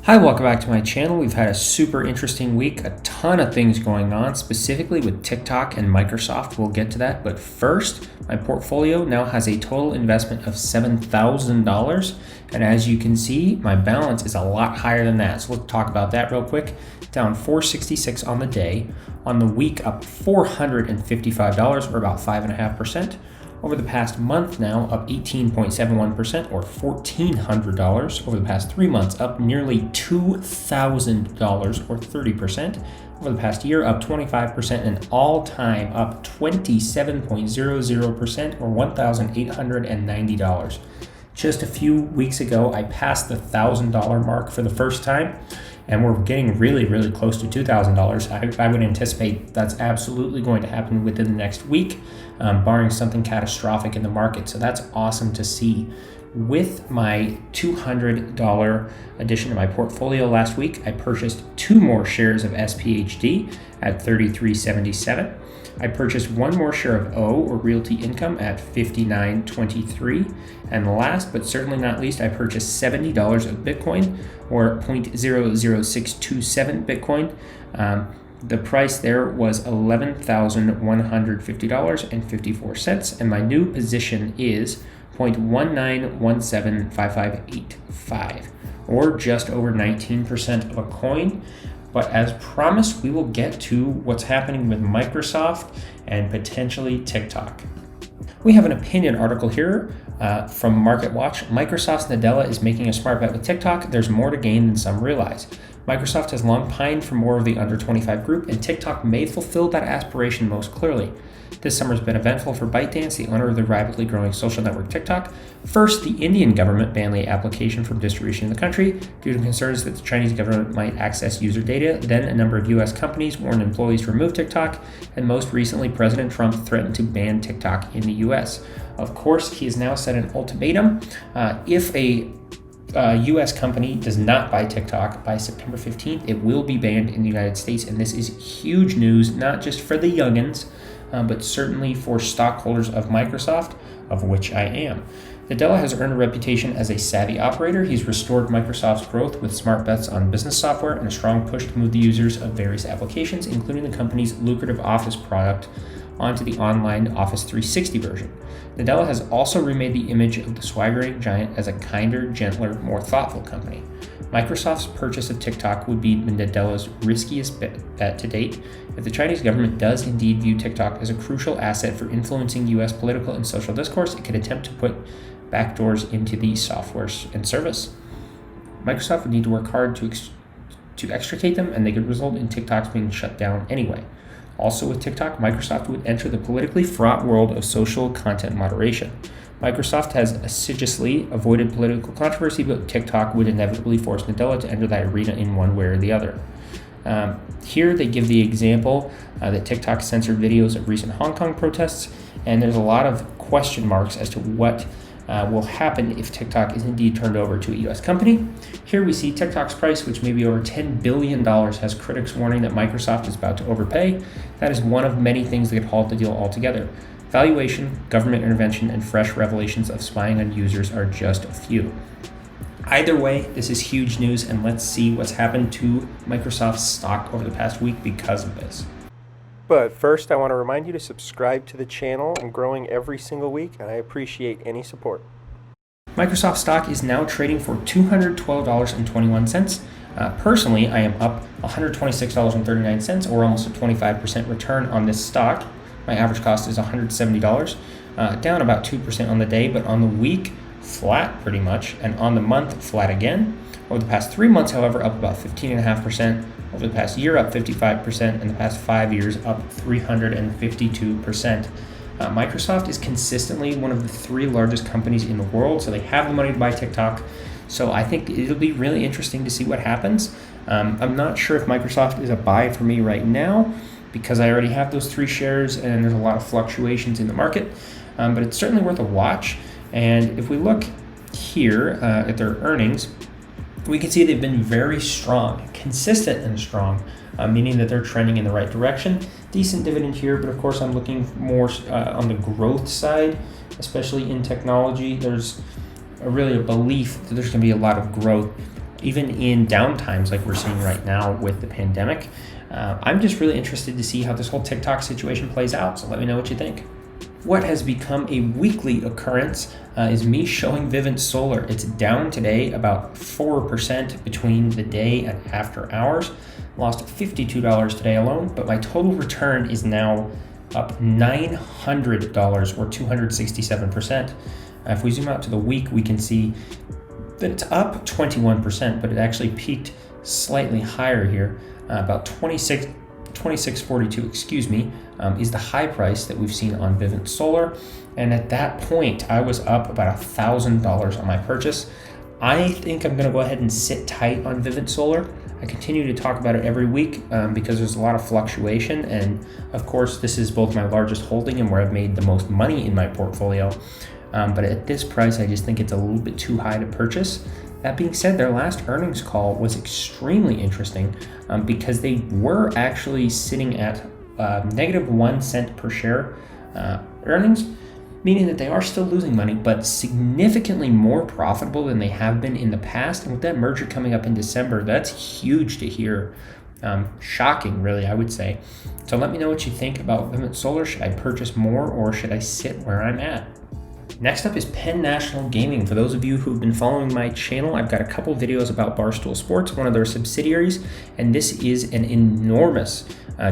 Hi, welcome back to my channel. We've had a super interesting week, a ton of things going on, specifically with TikTok and Microsoft. We'll get to that. But first, my portfolio now has a total investment of $7,000. And as you can see, my balance is a lot higher than that. So let's talk about that real quick. Down $466 on the day. On the week, up $455 or about 5.5%. Over the past month now, up 18.71% or $1,400. Over the past 3 months, up nearly $2,000 or 30%. Over the past year, up 25%, and all-time up 27.00% or $1,890. Just a few weeks ago, I passed the $1,000 mark for the first time, and we're getting really, really close to $2,000. I would anticipate that's absolutely going to happen within the next week, barring something catastrophic in the market. So that's awesome to see. With my $200 addition to my portfolio last week, I purchased 2 more shares of SPHD at $33.77. I purchased 1 more share of O, or Realty Income, at $59.23. And last but certainly not least, I purchased $70 of Bitcoin, or 0.00627 Bitcoin. The price there was $11,150.54, and my new position is 0.19175585, or just over 19% of a coin. But as promised, we will get to what's happening with Microsoft and potentially TikTok. We have an opinion article here from MarketWatch. Microsoft's Nadella is making a smart bet with TikTok. There's more to gain than some realize. Microsoft has long pined for more of the under 25 group, and TikTok may fulfill that aspiration most clearly. This summer has been eventful for ByteDance, the owner of the rapidly growing social network TikTok. First, the Indian government banned the application from distribution in the country due to concerns that the Chinese government might access user data. Then a number of U.S. companies warned employees to remove TikTok, and most recently, President Trump threatened to ban TikTok in the U.S. Of course, he has now set an ultimatum. If a U.S. company does not buy TikTok by September 15th, it will be banned in the United States, and this is huge news, not just for the youngins, but certainly for stockholders of Microsoft, of which I am. Nadella has earned a reputation as a savvy operator. He's restored Microsoft's growth with smart bets on business software and a strong push to move the users of various applications, including the company's lucrative Office product, onto the online Office 360 version. Nadella has also remade the image of the swaggering giant as a kinder, gentler, more thoughtful company. Microsoft's purchase of TikTok would be Nadella's riskiest bet to date. If the Chinese government does indeed view TikTok as a crucial asset for influencing U.S. political and social discourse, it could attempt to put backdoors into the software and service. Microsoft would need to work hard to extricate them, and they could result in TikTok's being shut down anyway. Also with TikTok, Microsoft would enter the politically fraught world of social content moderation. Microsoft has assiduously avoided political controversy, but TikTok would inevitably force Nadella to enter that arena in one way or the other. Here they give the example that TikTok censored videos of recent Hong Kong protests, and there's a lot of question marks as to what will happen if TikTok is indeed turned over to a U.S. company. Here we see TikTok's price, which may be over $10 billion, has critics warning that Microsoft is about to overpay. That is one of many things that could halt the deal altogether. Valuation, government intervention, and fresh revelations of spying on users are just a few. Either way, this is huge news, and let's see what's happened to Microsoft's stock over the past week because of this. But first, I want to remind you to subscribe to the channel. I'm growing every single week, and I appreciate any support. Microsoft stock is now trading for $212.21. Personally, I am up $126.39, or almost a 25% return on this stock. My average cost is $170, down about 2% on the day, but on the week, flat pretty much, and on the month, flat again. Over the past 3 months, however, up about 15.5%. Over the past year, up 55%, and the past 5 years, up 352%. Microsoft is consistently one of the 3 largest companies in the world, so they have the money to buy TikTok. So I think it'll be really interesting to see what happens. I'm not sure if Microsoft is a buy for me right now, because I already have those 3 shares, and there's a lot of fluctuations in the market, but it's certainly worth a watch. And if we look here at their earnings, we can see they've been very strong, consistent and strong, meaning that they're trending in the right direction. Decent dividend here, but of course I'm looking more on the growth side, especially in technology. There's really a belief that there's going to be a lot of growth even in downtimes like we're seeing right now with the pandemic. I'm just really interested to see how this whole TikTok situation plays out, so let me know what you think. What has become a weekly occurrence is me showing Vivint Solar. It's down today about 4% between the day and after hours. Lost $52 today alone, but my total return is now up $900 or 267%. If we zoom out to the week, we can see that it's up 21%, but it actually peaked slightly higher here, about 2642, is the high price that we've seen on Vivint Solar. And at that point, I was up about $1,000 on my purchase. I think I'm going to go ahead and sit tight on Vivint Solar. I continue to talk about it every week because there's a lot of fluctuation. And of course, this is both my largest holding and where I've made the most money in my portfolio. But at this price, I just think it's a little bit too high to purchase. That being said, their last earnings call was extremely interesting because they were actually sitting at negative 1 cent per share earnings, meaning that they are still losing money, but significantly more profitable than they have been in the past. And with that merger coming up in December, that's huge to hear. Shocking, really, I would say. So let me know what you think about Vivint Solar. Should I purchase more or should I sit where I'm at? Next up is Penn National Gaming. For those of you who've been following my channel, I've got a couple videos about Barstool Sports, one of their subsidiaries, and this is an enormous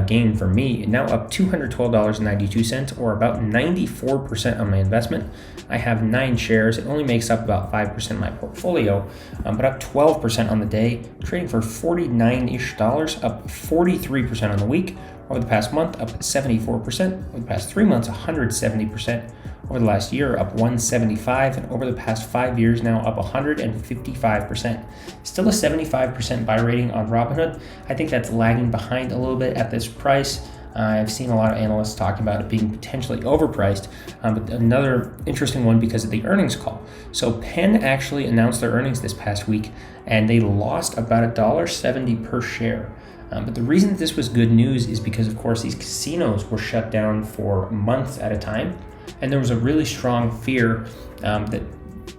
gain for me. Now up $212.92, or about 94% on my investment. I have 9 shares. It only makes up about 5% of my portfolio, but up 12% on the day, trading for $49-ish, up 43% on the week. Over the past month, up 74%. Over the past 3 months, 170%. Over the last year, up 175%. And over the past 5 years now, up 155%. Still a 75% buy rating on Robinhood. I think that's lagging behind a little bit at this price. I've seen a lot of analysts talking about it being potentially overpriced, but another interesting one because of the earnings call. So Penn actually announced their earnings this past week, and they lost about $1.70 per share. But the reason this was good news is because, of course, these casinos were shut down for months at a time. And there was a really strong fear that,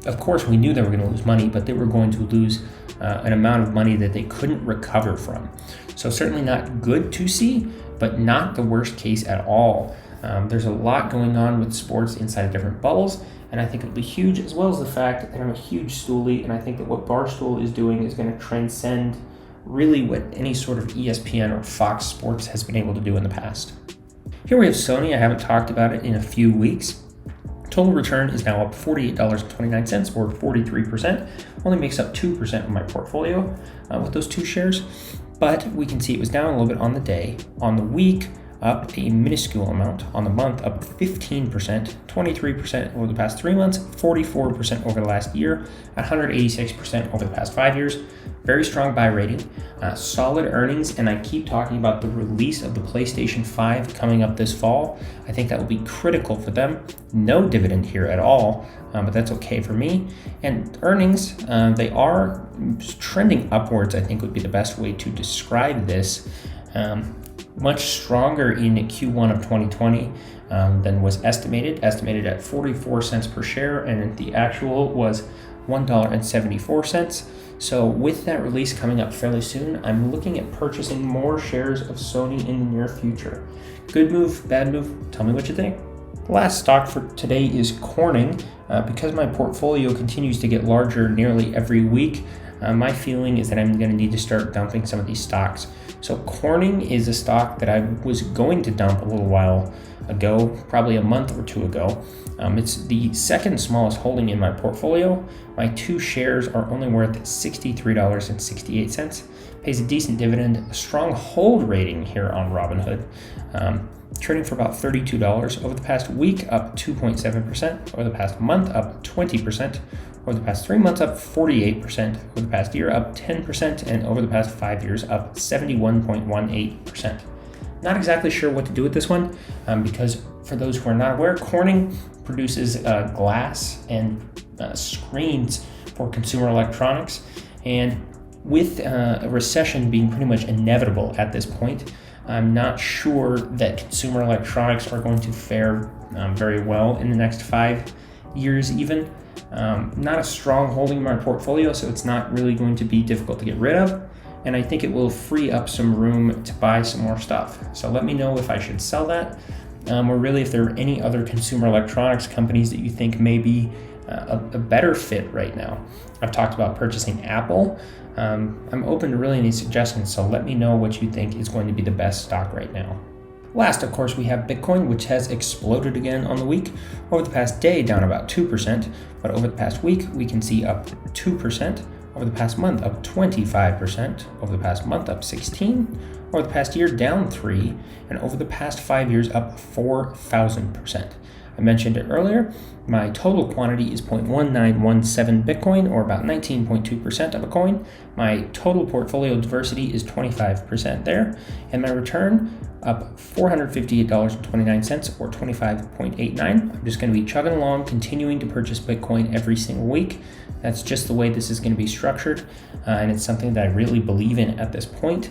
of course, we knew they were going to lose money, but they were going to lose an amount of money that they couldn't recover from. So certainly not good to see, but not the worst case at all. There's a lot going on with sports inside of different bubbles, and I think it'll be huge, as well as the fact that I'm a huge stoolie, and I think that what Barstool is doing is going to transcend really what any sort of ESPN or Fox Sports has been able to do in the past. Here we have Sony. I haven't talked about it in a few weeks. Total return is now up $48.29, or 43%. Only makes up 2% of my portfolio with those 2 shares. But we can see it was down a little bit on the day. On the week, up a minuscule amount. On the month, up 15%, 23% over the past 3 months, 44% over the last year, 186% over the past 5 years. Very strong buy rating, solid earnings, and I keep talking about the release of the PlayStation 5 coming up this fall. I think that will be critical for them. No dividend here at all, but that's okay for me. And earnings, they are trending upwards, I think would be the best way to describe this. Much stronger in Q1 of 2020 than was estimated at 44 cents per share, and the actual was $1.74. So with that release coming up fairly soon, I'm looking at purchasing more shares of Sony in the near future. Good move, bad move? Tell me what you think. The last stock for today is Corning. Because my portfolio continues to get larger nearly every week, my feeling is that I'm going to need to start dumping some of these stocks. So Corning is a stock that I was going to dump a little while ago, probably a month or 2 ago. It's the second smallest holding in my portfolio. My 2 shares are only worth $63.68. Pays a decent dividend, a strong hold rating here on Robinhood. Trading for about $32. Over the past week, up 2.7%. Over the past month, up 20%. Over the past 3 months, up 48%. Over the past year, up 10%. And over the past 5 years, up 71.18%. Not exactly sure what to do with this one because for those who are not aware, Corning produces glass and screens for consumer electronics. And with a recession being pretty much inevitable at this point, I'm not sure that consumer electronics are going to fare very well in the next 5 years even. Not a strong holding in my portfolio, so it's not really going to be difficult to get rid of. And I think it will free up some room to buy some more stuff. So let me know if I should sell that, or really if there are any other consumer electronics companies that you think may be a better fit right now. I've talked about purchasing Apple. I'm open to really any suggestions, so let me know what you think is going to be the best stock right now. Last, of course, we have Bitcoin, which has exploded again on the week. Over the past day, down about 2%, but over the past week, we can see up 2%. Over the past month, up 25%. Over the past month, up 16%. Over the past year, down 3%. And over the past 5 years, up 4,000%. I mentioned it earlier. My total quantity is 0.1917 Bitcoin, or about 19.2% of a coin. My total portfolio diversity is 25% there. And my return, up $458.29, or 25.89. I'm just going to be chugging along, continuing to purchase Bitcoin every single week. That's just the way this is going to be structured, and it's something that I really believe in at this point.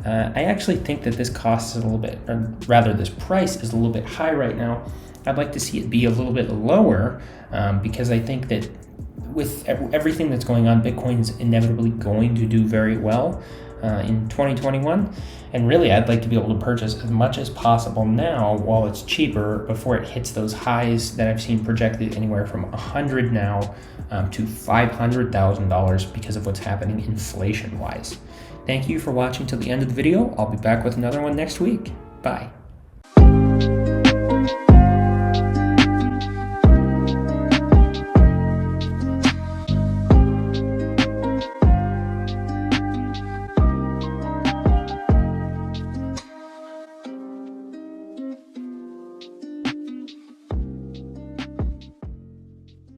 I actually think that this cost is a little bit, or rather this price is a little bit high right now. I'd like to see it be a little bit lower, because I think that with everything that's going on, Bitcoin is inevitably going to do very well in 2021. And really, I'd like to be able to purchase as much as possible now while it's cheaper, before it hits those highs that I've seen projected anywhere from $100 now to $500,000 because of what's happening inflation-wise. Thank you for watching till the end of the video. I'll be back with another one next week. Bye.